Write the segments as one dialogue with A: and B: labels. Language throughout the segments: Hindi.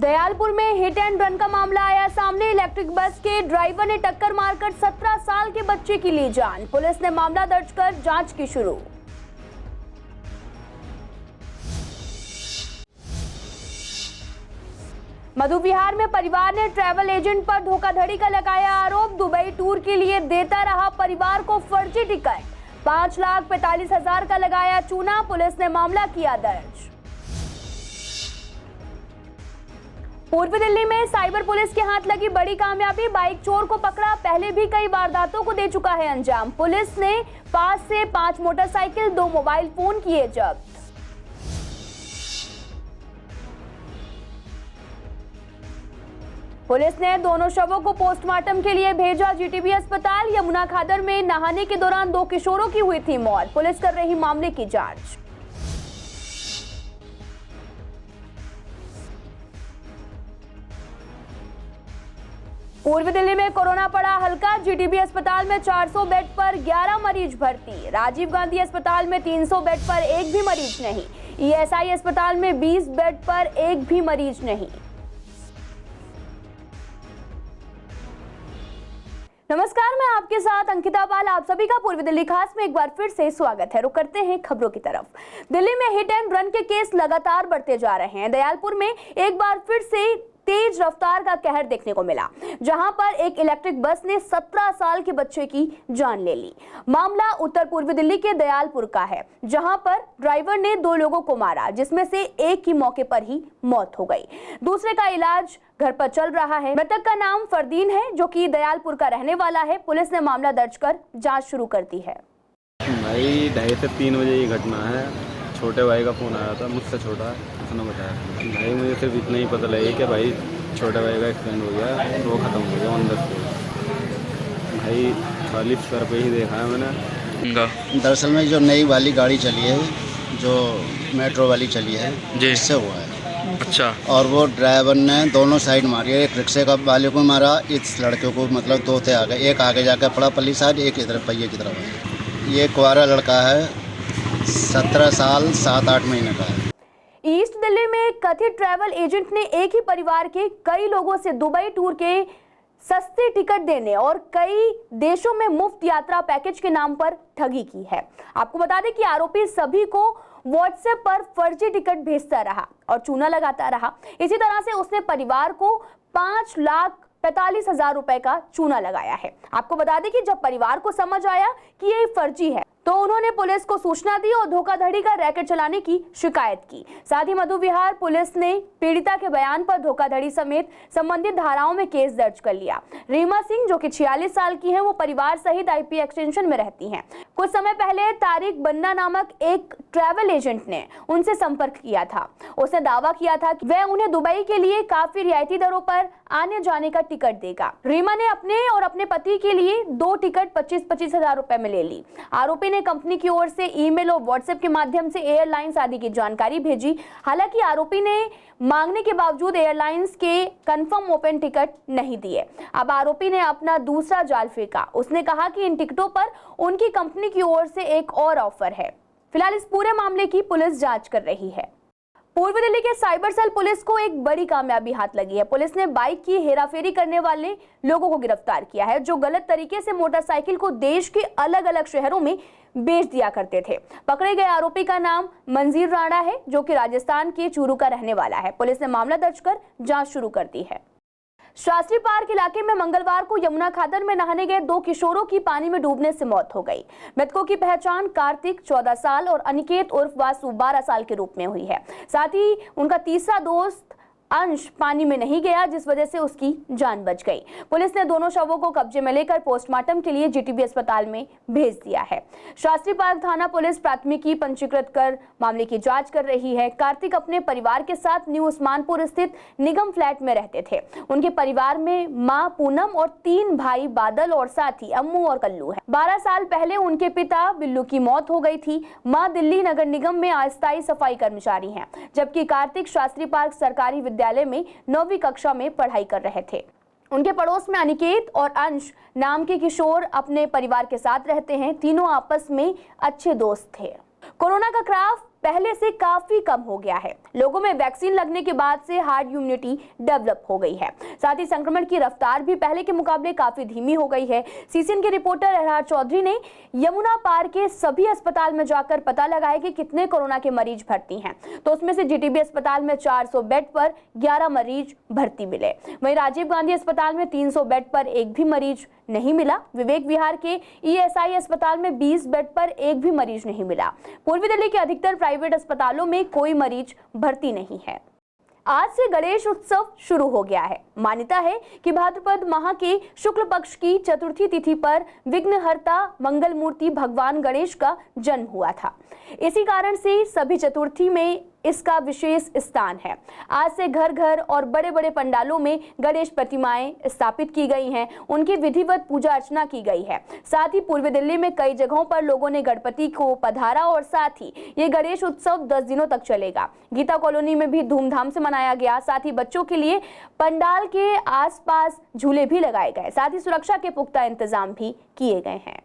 A: दयालपुर में हिट एंड रन का मामला आया सामने। इलेक्ट्रिक बस के ड्राइवर ने टक्कर मारकर 17 साल के बच्चे की ली जान। पुलिस ने मामला दर्ज कर जांच की शुरू। मधु विहार में परिवार ने ट्रैवल एजेंट पर धोखाधड़ी का लगाया आरोप। दुबई टूर के लिए देता रहा परिवार को फर्जी टिकट। 5,45,000 का लगाया चूना। पुलिस ने मामला किया दर्ज। पूर्वी दिल्ली में साइबर पुलिस के हाथ लगी बड़ी कामयाबी। बाइक चोर को पकड़ा। पहले भी कई वारदातों को दे चुका है अंजाम। पुलिस ने 5 से 5 मोटरसाइकिल, 2 मोबाइल फोन किए जब्त। पुलिस ने दोनों शवों को पोस्टमार्टम के लिए भेजा जीटीबी अस्पताल। यमुना खादर में नहाने के दौरान 2 किशोरों की हुई थी मौत। पुलिस कर रही मामले की जांच। पूर्वी दिल्ली में कोरोना पड़ा हल्का। जीटीबी अस्पताल में 400 बेड पर 11 मरीज भर्ती। राजीव गांधी अस्पताल में 300 बेड पर एक भी मरीज नहीं। ईएसआई अस्पताल में 20 बेड पर एक भी मरीज नहीं। नमस्कार, मैं आपके साथ अंकिता पाल। आप सभी का पूर्वी दिल्ली खास में एक बार फिर से स्वागत है। रुक करते हैं खबरों की तरफ। दिल्ली में हिट एंड रन के केस लगातार बढ़ते जा रहे हैं। दयालपुर में एक बार फिर से तेज रफ्तार का कहर देखने को मिला, जहां पर एक इलेक्ट्रिक बस ने 17 साल के बच्चे की जान ले ली। मामला उत्तर पूर्वी दिल्ली के दयालपुर का है, जहां पर ड्राइवर ने 2 लोगों को मारा, जिसमें से एक की मौके पर ही मौत हो गई। दूसरे का इलाज घर पर चल रहा है। मृतक का नाम फरदीन है, जो कि दयालपुर का रहने वाला है। पुलिस ने मामला दर्ज कर जाँच शुरू कर दी है।
B: भाई 2:30 से 3 बजे ये घटना है। छोटे भाई का फ़ोन आया था, मुझसे छोटा है, उसने बताया। भाई मुझे सिर्फ इतना ही पता लगे कि भाई छोटे भाई का एक्सीडेंट हो गया, वो ख़त्म हो गया ऑन द स्पॉट। भाई खाली सर पे ही देखा है मैंने।
C: दरअसल में जो नई वाली गाड़ी चली है, जो मेट्रो वाली चली है, इससे हुआ है।
D: अच्छा।
C: और वो ड्राइवर ने दोनों साइड मारी है। एक रिक्शे का वाले को मारा, इस लड़के को, मतलब 2 थे आगे। एक आगे जाकर पड़ा पल्ली साइड, एक इधर पहिए की तरफ। ये कुंवारा लड़का है, 17 साल 7-8 महीने का है।
A: ईस्ट दिल्ली में एक कथित ट्रैवल एजेंट ने एक ही परिवार के कई लोगों से दुबई टूर के सस्ते टिकट देने और कई देशों में मुफ्त यात्रा पैकेज के नाम पर ठगी की है। आपको बता दें कि आरोपी सभी को व्हाट्सएप पर फर्जी टिकट भेजता रहा और चूना लगाता रहा। इसी तरह से उसने परिवार को 5,45,000 रुपए का चूना लगाया है। आपको बता दें कि जब परिवार को समझ आया कि ये फर्जी है, तो उन्होंने पुलिस को सूचना दी और धोखाधड़ी का रैकेट चलाने की शिकायत की। साथ ही मधु विहार पुलिस ने पीड़िता के बयान पर धोखाधड़ी समेत संबंधित धाराओं में केस दर्ज कर लिया। रीमा सिंह, जो कि 46 साल की हैं, वो परिवार सहित आईपी एक्सटेंशन में रहती हैं। कुछ समय पहले तारिक बन्ना नामक एक ट्रैवल एजेंट ने उनसे संपर्क किया था। उसने दावा किया था कि वह उन्हें दुबई के लिए काफी रियायती दरों पर आने जाने का टिकट देगा। रीमा ने अपने और अपने पति के लिए 2 टिकट 25,000 रुपए में ले ली। आरोपी ने कंपनी की ओर से ईमेल और व्हाट्सएप के माध्यम से एयरलाइंस आदि की जानकारी भेजी। हालांकि आरोपी ने मांगने के बावजूद एयरलाइंस के कंफर्म ओपन टिकट नहीं दिए। अब आरोपी ने अपना दूसरा जाल फेंका। उसने कहा कि इन टिकटों पर उनकी कंपनी की ओर से एक और ऑफर है। फिलहाल इस पूरे मामले की पुलिस जांच कर रही है। पूर्वी दिल्ली के साइबर सेल पुलिस को एक बड़ी कामयाबी हाथ लगी है। पुलिस ने बाइक की हेराफेरी करने वाले लोगों को गिरफ्तार किया है, जो गलत तरीके से मोटरसाइकिल को देश के अलग अलग शहरों में बेच दिया करते थे। पकड़े गए आरोपी का नाम मंजीर राणा है, जो कि राजस्थान के चूरू का रहने वाला है। पुलिस ने मामला दर्ज कर जांच शुरू कर दी है। शास्त्री पार्क इलाके में मंगलवार को यमुना खादर में नहाने गए 2 किशोरों की पानी में डूबने से मौत हो गई। मृतकों की पहचान कार्तिक 14 साल और अनिकेत उर्फ वासु 12 साल के रूप में हुई है। साथ ही उनका तीसरा दोस्त अंश पानी में नहीं गया, जिस वजह से उसकी जान बच गई। पुलिस ने दोनों शवों को कब्जे में लेकर पोस्टमार्टम के लिए जीटीबी अस्पताल में भेज दिया है। शास्त्री पार्क थाना पुलिस प्राथमिकी पंजीकृत कर मामले की जांच कर रही है। कार्तिक अपने परिवार के साथ न्यू उस्मानपुर स्थित निगम फ्लैट में रहते थे। उनके परिवार में मां पूनम और 3 भाई बादल और साथ ही अम्मू और कल्लू है। 12 साल पहले उनके पिता बिल्लू की मौत हो गई थी। मां दिल्ली नगर निगम में अस्थायी सफाई कर्मचारी हैं, जबकि कार्तिक शास्त्री पार्क सरकारी विद्यालय में 9वीं कक्षा में पढ़ाई कर रहे थे। उनके पड़ोस में अनिकेत और अंश नाम के किशोर अपने परिवार के साथ रहते हैं। तीनों आपस में अच्छे दोस्त थे। कोरोना का खौफ पहले से काफी कम हो गया है। लोगों में वैक्सीन लगने के बाद से हार्ड इम्यूनिटी डेवलप हो गई है। साथ ही संक्रमण की रफ्तार भी पहले के मुकाबले काफी धीमी हो गई है। सीसीएन के रिपोर्टर एहरार चौधरी ने यमुना पार के सभी अस्पताल में जाकर पता लगाया कि कितने कोरोना के मरीज भर्ती हैं, तो उसमें से जीटीबी अस्पताल में 400 बेड पर 11 मरीज भर्ती मिले। वहीं राजीव गांधी अस्पताल में 300 बेड पर एक भी मरीज नहीं मिला। विवेक विहार के ईएसआई अस्पताल में 20 बेड पर एक भी मरीज नहीं मिला। पूर्वी दिल्ली के अधिकतर प्राइवेट अस्पतालों में कोई मरीज भर्ती नहीं है। आज से गणेश उत्सव शुरू हो गया है। मान्यता है कि भाद्रपद माह के शुक्ल पक्ष की चतुर्थी तिथि पर विघ्नहर्ता मंगल मूर्ति भगवान गणेश का जन्म हुआ था। इसी कारण से सभी चतुर्थी में इसका विशेष स्थान है। आज से घर घर और बड़े बड़े पंडालों में गणेश प्रतिमाएं स्थापित की गई हैं, उनकी विधिवत पूजा अर्चना की गई है। साथ ही पूर्वी दिल्ली में कई जगहों पर लोगों ने गणपति को पधारा और साथ ही ये गणेश उत्सव 10 दिनों तक चलेगा। गीता कॉलोनी में भी धूमधाम से मनाया गया। साथ ही बच्चों के लिए पंडाल के आसपास झूले भी लगाए गए। साथ ही सुरक्षा के पुख्ता इंतजाम भी किए गए हैं।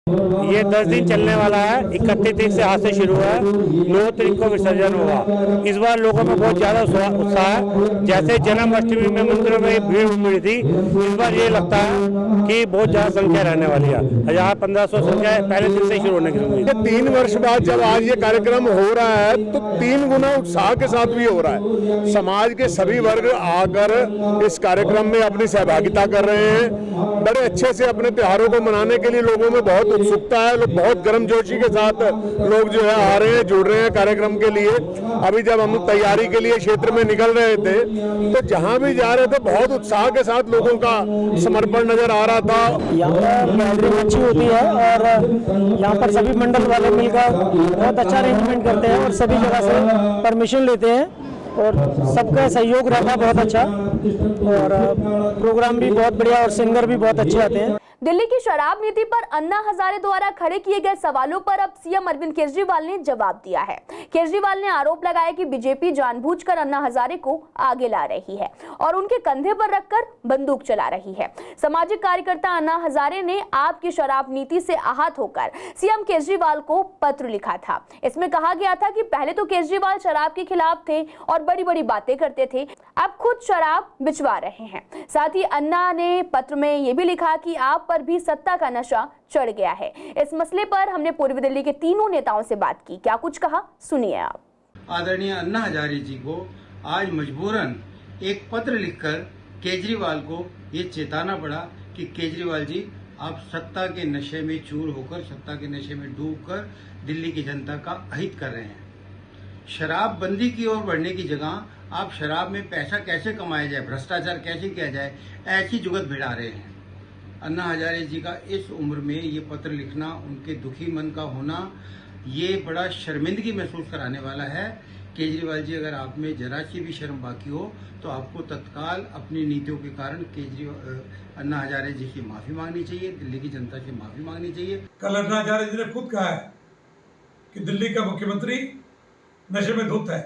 D: ये 10 दिन चलने वाला है। 31 तारीख से आज से शुरू है, 9 तारीख को विसर्जन होगा। इस बार लोगों में बहुत ज्यादा उत्साह है। जैसे जन्माष्टमी में मंदिरों में भीड़ उमड़ी थी, इस बार ये लगता है कि बहुत ज्यादा संख्या रहने वाली है। 1000-1500 संख्या पहले दिन से शुरू होने की उम्मीद है।
E: 3 वर्ष बाद जब आज ये कार्यक्रम हो रहा है तो 3 गुना उत्साह के साथ भी हो रहा है। समाज के सभी वर्ग आकर इस कार्यक्रम में अपनी सहभागिता कर रहे हैं। बड़े अच्छे से अपने त्योहारों को मनाने के लिए लोगों में बहुत उत्सुकता है। लोग बहुत गर्मजोशी के साथ लोग जो है आ रहे हैं, जुड़ रहे हैं कार्यक्रम के लिए। अभी जब हम तैयारी के लिए क्षेत्र में निकल रहे थे तो जहां भी जा रहे थे बहुत उत्साह के साथ लोगों का समर्पण नजर आ रहा था।
D: यहाँ पर गैदरिंग अच्छी होती है और यहाँ पर सभी मंडल वाले मिलकर बहुत अच्छा अरेंजमेंट करते हैं और सभी जगह से परमिशन लेते हैं और सबका सहयोग रहता है बहुत अच्छा। और प्रोग्राम भी बहुत बढ़िया और सिंगर भी बहुत अच्छे आते हैं।
A: दिल्ली की शराब नीति पर अन्ना हजारे द्वारा खड़े किए गए सवालों पर अब सीएम अरविंद केजरीवाल ने जवाब दिया है। केजरीवाल ने आरोप लगाया कि बीजेपी जानबूझकर अन्ना हजारे को आगे ला रही है और उनके कंधे पर रखकर बंदूक चला रही है। सामाजिक कार्यकर्ता अन्ना हजारे ने आपकी शराब नीति से आहत होकर सीएम केजरीवाल को पत्र लिखा था। इसमें कहा गया था कि पहले तो केजरीवाल शराब के खिलाफ थे और बड़ी बड़ी बातें करते थे, अब खुद शराब बिचवा रहे हैं। साथ ही अन्ना ने पत्र में यह भी लिखा कि आप पर भी सत्ता का नशा चढ़ गया है। इस मसले पर हमने पूर्वी दिल्ली के तीनों नेताओं से बात की। क्या कुछ कहा, सुनिए आप।
F: आदरणीय अन्ना हजारे जी को आज मजबूरन एक पत्र लिखकर केजरीवाल को ये चेताना पड़ा कि केजरीवाल जी आप सत्ता के नशे में चूर होकर, सत्ता के नशे में डूबकर दिल्ली की जनता का अहित कर रहे हैं। शराब बंदी की ओर बढ़ने की जगह आप शराब में पैसा कैसे कमाया जाए, भ्रष्टाचार कैसे किया जाए, ऐसी जुगत भिड़ा रहे हैं। अन्ना हजारे जी का इस उम्र में ये पत्र लिखना, उनके दुखी मन का होना, ये बड़ा शर्मिंदगी महसूस कराने वाला है। केजरीवाल जी, अगर आप में जरा सी भी शर्म बाकी हो तो आपको तत्काल अपनी नीतियों के कारण अन्ना हजारे जी की माफी मांगनी चाहिए, दिल्ली की जनता से माफी मांगनी चाहिए।
G: कल अन्ना हजारे जी ने खुद कहा है कि दिल्ली का मुख्यमंत्री नशे में धुत है,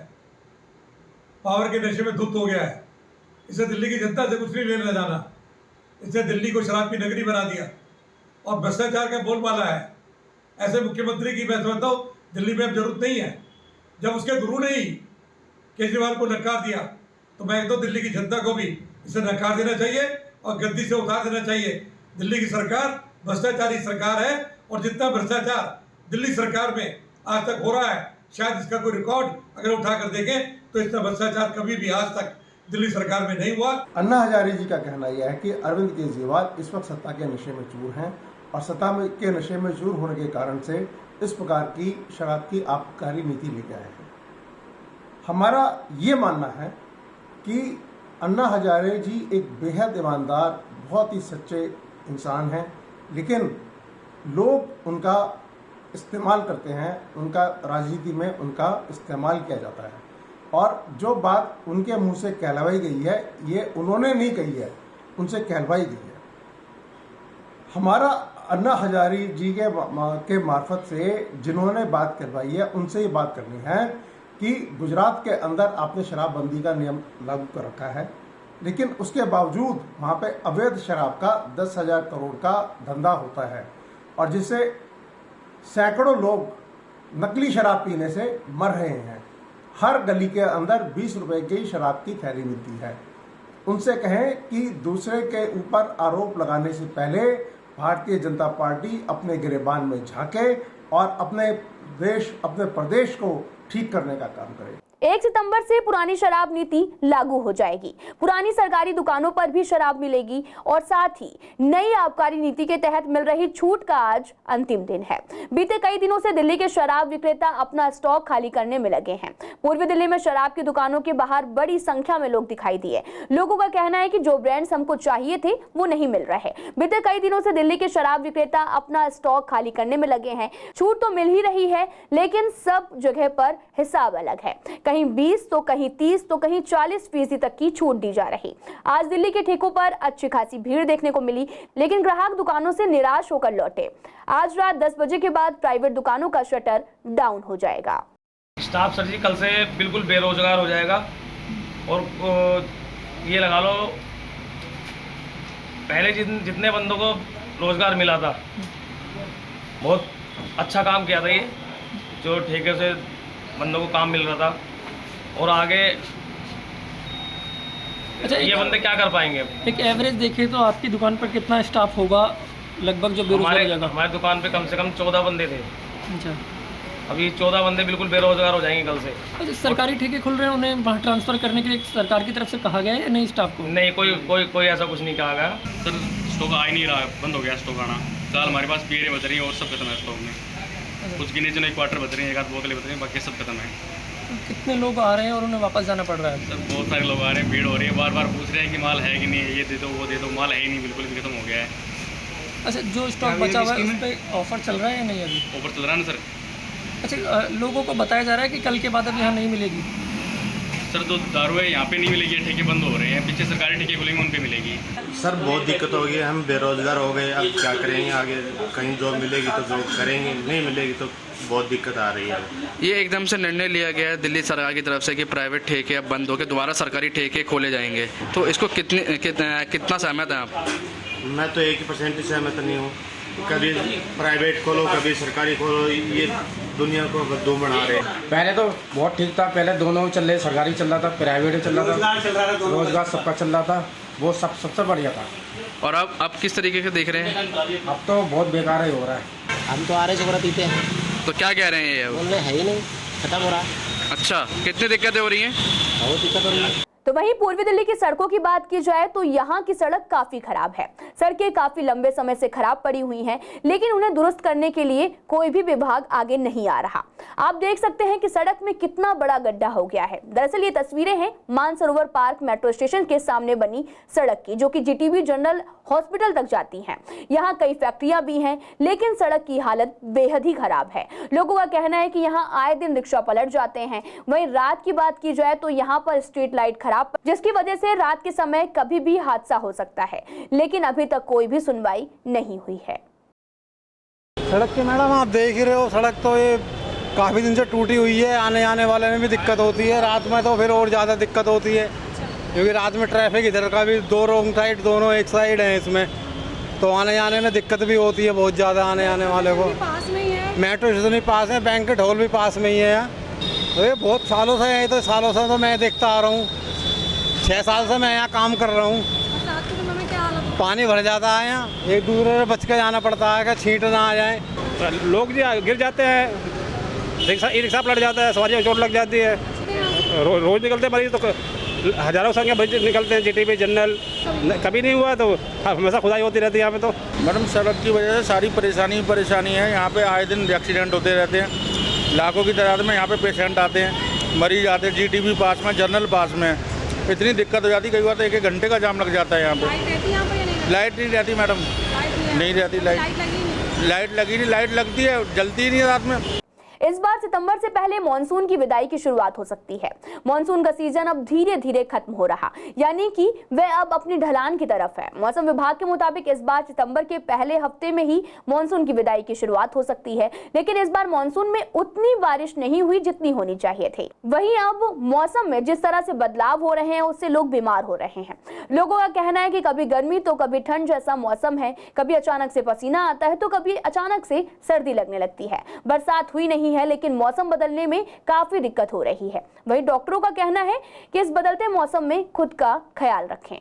G: पावर के नशे में धुत हो गया है। इसे दिल्ली की जनता से कुछ नहीं लेना जाना। इसने दिल्ली को शराब की नगरी बना दिया और भ्रष्टाचार का बोलबाला है। ऐसे मुख्यमंत्री की मैं समझता हूँ दिल्ली में अब जरूरत नहीं है। जब उसके गुरु ने ही केजरीवाल को नकार दिया तो मैं तो दिल्ली की जनता को भी इसे नकार देना चाहिए और गद्दी से उतार देना चाहिए। दिल्ली की सरकार भ्रष्टाचारी सरकार है और जितना भ्रष्टाचार दिल्ली सरकार में आज तक हो रहा है, शायद इसका कोई रिकॉर्ड अगर उठाकर देखें तो इतना भ्रष्टाचार कभी भी आज तक दिल्ली सरकार में नहीं हुआ।
H: अन्ना हजारे जी का कहना यह है कि अरविंद केजरीवाल इस वक्त सत्ता के नशे में चूर हैं और सत्ता के नशे में चूर होने के कारण से इस प्रकार की शराब की आबकारी नीति लेके आए हैं। हमारा ये मानना है कि अन्ना हजारे जी एक बेहद ईमानदार, बहुत ही सच्चे इंसान हैं, लेकिन लोग उनका इस्तेमाल करते हैं, उनका राजनीति में उनका इस्तेमाल किया जाता है और जो बात उनके मुंह से कहलवाई गई है ये उन्होंने नहीं कही है, उनसे कहलवाई गई है। हमारा अन्ना हजारे जी के मार्फत से जिन्होंने बात करवाई है उनसे ये बात करनी है कि गुजरात के अंदर आपने शराबबंदी का नियम लागू कर रखा है, लेकिन उसके बावजूद वहाँ पे अवैध शराब का 10,000 करोड़ का धंधा होता है और जिससे सैकड़ों लोग नकली शराब पीने से मर रहे हैं। हर गली के अंदर 20 रुपए की शराब की थैली मिलती है। उनसे कहें कि दूसरे के ऊपर आरोप लगाने से पहले भारतीय जनता पार्टी अपने गिरेबान में झांके और अपने देश, अपने प्रदेश को ठीक करने का काम करे।
A: 1 सितंबर से पुरानी शराब नीति लागू हो जाएगी। पुरानी सरकारी दुकानों पर भी शराब मिलेगी और साथ ही नई आबकारी नीति के तहत मिल रही छूट का आज अंतिम दिन है। बीते कई दिनों से दिल्ली के शराब विक्रेता अपना स्टॉक खाली करने में लगे हैं। पूर्वी दिल्ली में शराब की दुकानों के बाहर बड़ी संख्या में लोग दिखाई दिए। लोगों का कहना है कि जो ब्रांड्स हमको चाहिए थे वो नहीं मिल रहे। बीते कई दिनों से दिल्ली के शराब विक्रेता अपना स्टॉक खाली करने में लगे हैं। छूट तो मिल ही रही है, लेकिन सब जगह पर हिसाब अलग है। कहीं 20 तो कहीं 30 तो कहीं 40% तक की छूट दी जा रही। आज दिल्ली के ठेकों पर अच्छी खासी भीड़ देखने को मिली, लेकिन ग्राहक दुकानों से निराश होकर लौटे। आज रात 10 बजे के बाद प्राइवेट दुकानों का शटर डाउन हो जाएगा।
I: स्टाफ सर जी कल से बिल्कुल बेरोजगार हो जाएगा और ये लगा लो पहले जितने बंदों को रोजगार मिला था बहुत अच्छा काम किया था, ये जो ठेके से बंदों को काम मिल रहा था, और आगे
J: अच्छा
I: ये बंदे क्या कर पाएंगे।
J: एक एवरेज देखें तो आपकी दुकान पर कितना स्टाफ होगा लगभग जो बेरोजगार हो जाएगा?
I: हमारे दुकान पे कम से कम 14 बंदे थे।
J: अच्छा,
I: अभी 14 बंदे बिल्कुल बेरोजगार हो जाएंगे कल से।
J: अच्छा, सरकारी ठेके खुल रहे हैं, उन्हें वहाँ ट्रांसफ़र करने के लिए सरकार की तरफ से कहा गया है या नहीं स्टाफ को?
I: नहीं, कोई ऐसा कुछ नहीं कहा गया
K: सर। स्टॉक आ ही नहीं रहा, बंद हो गया स्टॉक आना। फिलहाल हमारे पास बियरें बच रही हैं और सब खत्म है स्टॉक में। कुछ गिने चुने क्वार्टर बच रहे हैं, एक आध बोतलें बच रही हैं, बाकी सब खत्म है।
J: कितने लोग आ रहे हैं और उन्हें वापस जाना पड़ रहा है?
K: सर बहुत सारे लोग आ रहे हैं, भीड़ हो रही है, बार बार पूछ रहे हैं कि माल है कि नहीं है, ये दे दो वो दे दो। माल है ही नहीं, बिल्कुल भी खत्म हो गया है।
J: अच्छा, जो स्टॉक बचा हुआ है उस पर ऑफर चल रहा है या नहीं अभी?
K: ऑफर चल रहा है ना सर।
J: अच्छा, लोगों को बताया जा रहा है कि कल के बाद अब यहाँ नहीं मिलेगी?
K: सर जो दारू है यहाँ पे नहीं मिलेगी, ठेके बंद हो रहे हैं, पीछे सरकारी ठेके खुलेंगे उन पे मिलेगी।
L: सर बहुत दिक्कत हो गई, हम बेरोजगार हो गए। अब क्या करेंगे आगे? कहीं जॉब मिलेगी तो जॉब करेंगे, नहीं मिलेगी तो बहुत दिक्कत आ रही है।
M: ये एकदम से निर्णय लिया गया है दिल्ली सरकार की तरफ से कि प्राइवेट ठेके अब बंद होकर दोबारा सरकारी ठेके खोले जाएंगे, तो इसको कितना सहमत हैं आप?
L: मैं तो 1% सहमत नहीं हूँ। कभी प्राइवेट खोलो कभी सरकारी खोलो, ये दुनिया को बददू बना रहे।
N: पहले तो बहुत ठीक था, पहले दोनों चल रहे, सरकारी चल रहा था, प्राइवेट चल रहा था, रोजगार सबका चल रहा था, वो सबसे बढ़िया था।
M: और अब किस तरीके से देख रहे हैं?
N: अब तो बहुत बेकार ही हो रहा है।
O: हम तो आ रहे छोरा पीते हैं।
M: तो क्या कह रहे हैं ये?
O: बोल रहे है ही नहीं, खत्म हो रहा।
M: अच्छा, कितनी दिक्कतें हो रही हैं?
O: बहुत दिक्कत हो रही है।
A: तो वहीं पूर्वी दिल्ली की सड़कों की बात की जाए तो यहाँ की सड़क काफी खराब है। सड़कें काफी लंबे समय से खराब पड़ी हुई हैं, लेकिन उन्हें दुरुस्त करने के लिए कोई भी विभाग आगे नहीं आ रहा। आप देख सकते हैं कि सड़क में कितना बड़ा गड्ढा हो गया है। दरअसल ये तस्वीरें हैं मानसरोवर पार्क मेट्रो स्टेशन के सामने बनी सड़क की, जो कि जीटीबी जनरल हॉस्पिटल तक जाती हैं। यहाँ कई फैक्ट्रियां भी हैं, लेकिन सड़क की हालत बेहद ही खराब है। लोगों का कहना है कि यहाँ आए दिन रिक्शा पलट जाते हैं। वहीं रात की बात की जाए तो यहाँ पर स्ट्रीट लाइट खराब, जिसकी वजह से रात के समय कभी भी हादसा हो सकता है, लेकिन अभी तक कोई भी सुनवाई नहीं हुई है।
P: सड़क की मैडम आप देख ही रहे हो, सड़क तो ये काफ़ी दिन से टूटी हुई है। आने जाने वाले में भी दिक्कत होती है, रात में तो फिर और ज़्यादा दिक्कत होती है, क्योंकि रात में ट्रैफिक इधर का भी दो रोंग साइड, दोनों एक साइड हैं इसमें, तो आने जाने में दिक्कत भी होती है बहुत ज़्यादा आने जाने वाले को।
Q: पास में ही है,
P: मेट्रो स्टेशन भी पास है, बैंक्वेट हॉल भी पास में ही है। तो ये बहुत सालों से है, तो सालों से तो मैं देखता आ रहा हूँ, 6 साल से मैं यहाँ काम कर रहा हूँ। पानी भर जाता है यहाँ, एक दूसरे से बच के जाना पड़ता है कि छींट ना आ जाए।
D: लोग जी गिर जाते हैं, ई रिक्शा पलट जाता है, सवारियों को चोट लग जाती है। रोज निकलते हैं मरीज, तो हज़ारों संख्या मरीज निकलते हैं जीटीबी जनरल। कभी नहीं हुआ तो हमेशा खुदाई होती रहती है यहाँ पे। तो
L: मैडम सड़क की वजह से सारी परेशानी है। यहाँ पे आए दिन एक्सीडेंट होते रहते हैं, लाखों की तादाद में यहाँ पे पेशेंट आते हैं, मरीज आते हैं। जीटीबी पास में, जनरल पास में, इतनी दिक्कत हो जाती है, कई बार तो 1 घंटे का जाम लग जाता है यहाँ पे। लाइट नहीं रहती मैडम, नहीं रहती लाइट लगी नहीं, लाइट लगती है, जलती ही नहीं रात में।
A: इस बार सितंबर से पहले मॉनसून की विदाई की शुरुआत हो सकती है। मॉनसून का सीजन अब धीरे धीरे खत्म हो रहा, यानी कि वह अब अपनी ढलान की तरफ है। मौसम विभाग के मुताबिक इस बार सितंबर के पहले हफ्ते में ही मॉनसून की विदाई की शुरुआत हो सकती है, लेकिन इस बार मॉनसून में उतनी बारिश नहीं हुई जितनी होनी चाहिए थी। वहीं अब मौसम में जिस तरह से बदलाव हो रहे हैं, उससे लोग बीमार हो रहे हैं। लोगों का कहना है कि कभी गर्मी तो कभी ठंड जैसा मौसम है, कभी अचानक से पसीना आता है तो कभी अचानक से सर्दी लगने लगती है। बरसात हुई नहीं नहीं है, लेकिन मौसम बदलने में काफी दिक्कत हो रही है। वहीं डॉक्टरों का कहना है कि इस बदलते मौसम में खुद का ख्याल रखें।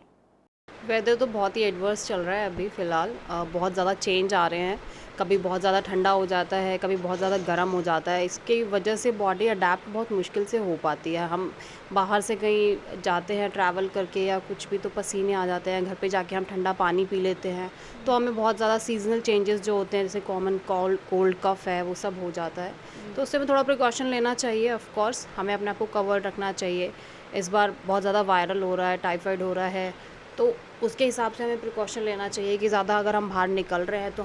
Q: वेदर तो बहुत ही एडवर्स चल रहा है अभी फ़िलहाल। बहुत ज़्यादा चेंज आ रहे हैं, कभी बहुत ज़्यादा ठंडा हो जाता है, कभी बहुत ज़्यादा गर्म हो जाता है। इसकी वजह से बॉडी अडेप्ट बहुत मुश्किल से हो पाती है। हम बाहर से कहीं जाते हैं ट्रैवल करके या कुछ भी, तो पसीने आ जाते हैं। घर पे जाके हम ठंडा पानी पी लेते हैं, तो हमें बहुत ज़्यादा सीजनल चेंजेस जो होते हैं, जैसे कॉमन कोल्ड कफ है, वो सब हो जाता है। तो उससे में थोड़ा प्रिकॉशन लेना चाहिए। ऑफ कोर्स हमें अपने आप को कवर रखना चाहिए। इस बार बहुत ज़्यादा वायरल हो रहा है, टाइफाइड हो रहा है, तो उसके हिसाब से हमें प्रिकॉशन लेना चाहिए कि ज़्यादा अगर हम बाहर निकल रहे हैं, तो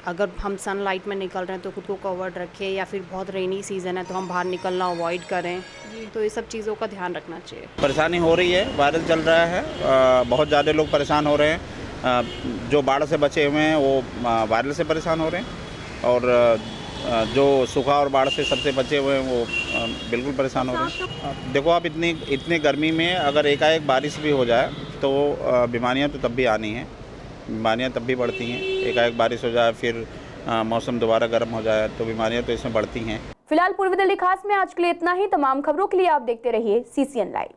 Q: अगर हम सनलाइट में निकल रहे हैं तो खुद को कवर्ड रखें, या फिर बहुत रेनी सीज़न है तो हम बाहर निकलना अवॉइड करें। तो ये सब चीज़ों का ध्यान रखना चाहिए।
R: परेशानी हो रही है, वायरल चल रहा है, बहुत ज़्यादा लोग परेशान हो रहे हैं। जो बाढ़ से बचे हुए हैं वो वायरल से परेशान हो रहे हैं, और जो सूखा और बाढ़ से सबसे बचे हुए हैं वो बिल्कुल परेशान हो रहे हैं। देखो आप इतनी गर्मी में अगर एकाएक बारिश भी हो जाए तो बीमारियां तो तब भी आनी हैं, बीमारियां तब भी बढ़ती हैं। एकाएक बारिश हो जाए, फिर मौसम दोबारा गर्म हो जाए तो बीमारियां तो इसमें बढ़ती हैं।
A: फिलहाल पूर्वी दिल्ली खास में आज के लिए इतना ही। तमाम खबरों के लिए आप देखते रहिए CCN लाइव।